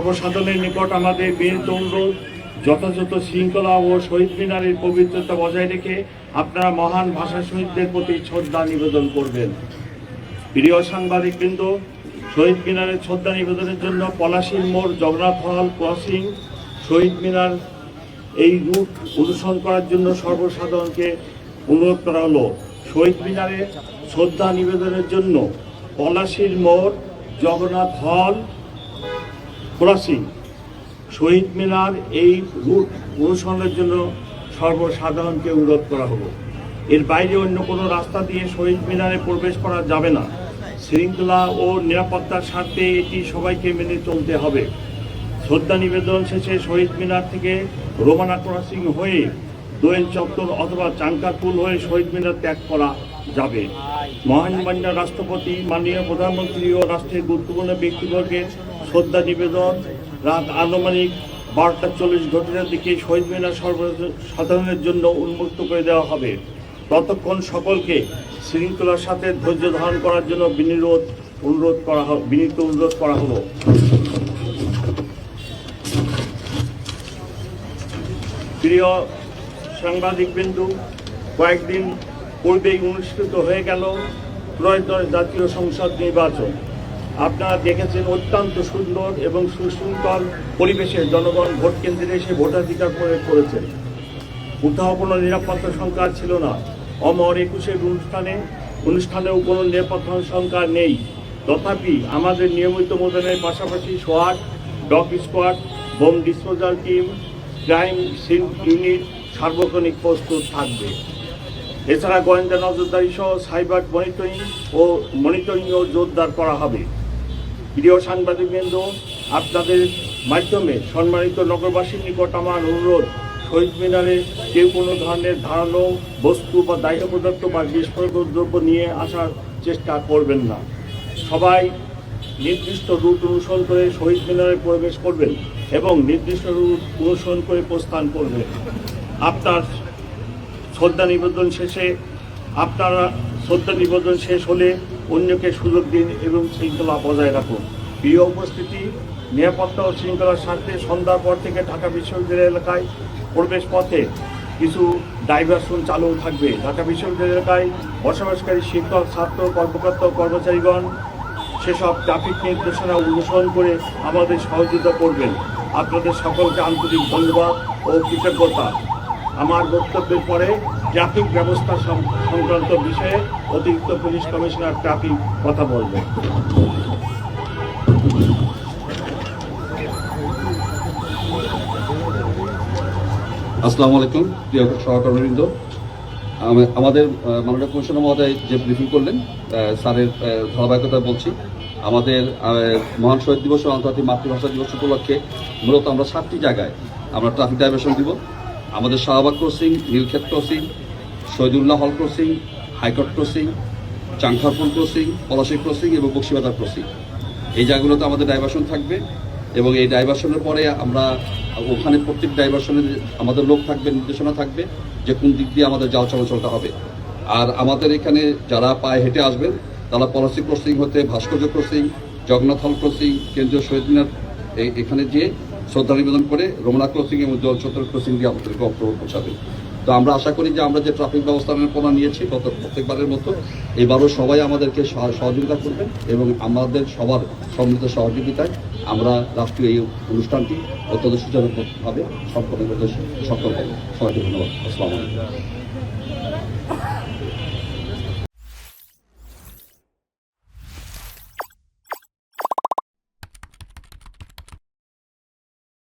সর্বসাধারণের নিকট আমাদের বিনীত অনুরোধ, যথাযথ শৃঙ্খলা ও শহীদ মিনারের পবিত্রতা বজায় রেখে আপনারা মহান ভাষা শহীদদের প্রতি শ্রদ্ধা নিবেদন করবেন। প্রিয় সাংবাদিকবৃন্দ, শহীদ মিনারে শ্রদ্ধা নিবেদনের জন্য পলাশীর মোড়, জগন্নাথ হল ক্রসিং, শহীদ মিনার এই রুট অনুসরণ করার জন্য সর্বসাধারণকে অনুরোধ করা হলো। শহীদ মিনারে শ্রদ্ধা নিবেদনের জন্য পলাশীর মোড়, জগন্নাথ হল ক্রসিং, শহীদ মিনার এই রুট অনুসরণের জন্য সর্বসাধারণকে অনুরোধ করা হলো। এর বাইরে অন্য কোনো রাস্তা দিয়ে শহীদ মিনারে প্রবেশ করা যাবে না। শৃঙ্খলা ও নিরাপত্তার স্বার্থে এটি সবাইকে মেনে চলতে হবে। শ্রদ্ধা নিবেদন শেষে শহীদ মিনার থেকে রোমানা ক্রসিং হয়ে দোয়েল চত্বর অথবা চাঙ্কারপুল হয়ে শহীদ মিনার ত্যাগ করা যাবে। মহামান্য রাষ্ট্রপতি, মাননীয় প্রধানমন্ত্রী ও রাষ্ট্রের গুরুত্বপূর্ণ ব্যক্তিবর্গের শ্রদ্ধা নিবেদন রাত আনুমানিক 12:40 দিকে শহীদ মিনার সর্বসাধারণের জন্য উন্মুক্ত করে দেওয়া হবে। ততক্ষণ সকলকে শৃঙ্খলার সাথে ধৈর্য ধারণ করার জন্য বিনীত অনুরোধ করা হলো। প্রিয় সাংবাদিকবৃন্দ, কয়েকদিন পূর্বেই অনুষ্ঠিত হয়ে গেল ত্রয়োদশ জাতীয় সংসদ নির্বাচন। আপনারা দেখেছেন অত্যন্ত সুন্দর এবং সুশৃঙ্খল পরিবেশে জনগণ ভোট কেন্দ্রে এসে ভোটাধিকার প্রয়োগ করেছেন। কোথাও কোনো নিরাপত্তা সংখ্যা ছিল না। অমর 21-এর অনুষ্ঠানেও কোনো নিরাপত্তা সংখ্যা নেই। তথাপি আমাদের নিয়মিত মোতায়েনের পাশাপাশি সোয়াট, dog squad, bomb disposal team, crime scene unit সার্বক্ষণিক প্রস্তুত থাকবে। এছাড়া গোয়েন্দা নজরদারি সহ সাইবার মনিটরিংও জোরদার করা হবে। প্রিয় সাংবাদিকবৃন্দ, আপনাদের মাধ্যমে সম্মানিত নগরবাসীর নিকট আমার অনুরোধ, শহীদ মিনারে কেউ কোনো ধরনের ধারালো বস্তু বা দাহ্য পদার্থ বা বিস্ফোরক দ্রব্য নিয়ে আসার চেষ্টা করবেন না। সবাই নির্দিষ্ট রুট অনুসরণ করে শহীদ মিনারে প্রবেশ করবেন এবং নির্দিষ্ট রুট অনুসরণ করে প্রস্থান করবেন। আপনার শ্রদ্ধা নিবেদন শেষ হলে অন্যকে সুযোগ দিন এবং শৃঙ্খলা বজায় রাখুন। প্রিয় উপস্থিতি, নিরাপত্তা ও শৃঙ্খলার স্বার্থে সন্ধ্যার পর থেকে ঢাকা বিশ্ববিদ্যালয় এলাকায় প্রবেশ পথে কিছু ডাইভারশন চালু থাকবে। ঢাকা বিশ্ববিদ্যালয় এলাকায় বসবাসকারী শিক্ষক, ছাত্র, কর্মকর্তা ও কর্মচারীগণ সেসব ট্রাফিক নির্দেশনা অনুসরণ করে আমাদের সহযোগিতা করবেন। আপনাদের সকলকে আন্তরিক ধন্যবাদ ও কৃতজ্ঞতা। আমার বক্তব্যের পরে ট্রাফিক ব্যবস্থা সংক্রান্ত বিষয়ে অতিরিক্ত পুলিশ কমিশনার ট্রাফিক কথা বলবেন। আসসালামু আলাইকুম প্রিয় সহকর্মীবৃন্দ, আমাদের মাননীয় কমিশনার মহোদয় যে ব্রিফিং করলেন, স্যারের ধারাবাহিকতা বলছি। আমাদের মহান শহীদ দিবস ও আন্তর্জাতিক মাতৃভাষা দিবস উপলক্ষে মূলত আমরা 7টি জায়গায় আমরা ট্রাফিক ডাইভারশন দিব। আমাদের Shahbag crossing, Nilkhet crossing, Shahidullah Hall crossing, high court crossing, Chankharpul crossing, Palashi crossing এবং বক্সিবাজার ক্রসিং, এই জায়গাগুলোতে আমাদের ডাইভারশন থাকবে। এবং এই ডাইভারশনের পরে আমরা ওখানে প্রত্যেক ডাইভারশনের আমাদের লোক থাকবে, নির্দেশনা থাকবে যে কোন দিক দিয়ে আমাদের যাওয়া চলাচলটা হবে। আর আমাদের এখানে যারা পায়ে হেঁটে আসবেন তারা পলাশী ক্রসিং হতে ভাস্কর্য ক্রসিং, জগন্নাথ হল ক্রসিং, কেন্দ্রীয় শহীদ মিনার এখানে গিয়ে শ্রদ্ধা নিবেদন করে রোমানা ক্রসিং এবং জল চত্বর ক্রসিং দিয়ে আমাদেরকে অক্টোবর পৌঁছাবে। তো আমরা আশা করি যে আমরা যে ট্রাফিক ব্যবস্থাপনা নিয়েছি গত প্রত্যেকবারের মতো এবারও সবাই আমাদেরকে সহযোগিতা করবেন এবং আমাদের সবার সম্মিলিত সহযোগিতায় আমরা রাষ্ট্রীয় এই অনুষ্ঠানটি অত্যন্ত সুচারুভাবে সম্পন্ন করতে সক্ষম হব। সবাইকে ধন্যবাদ। আসসালামু আলাইকুম।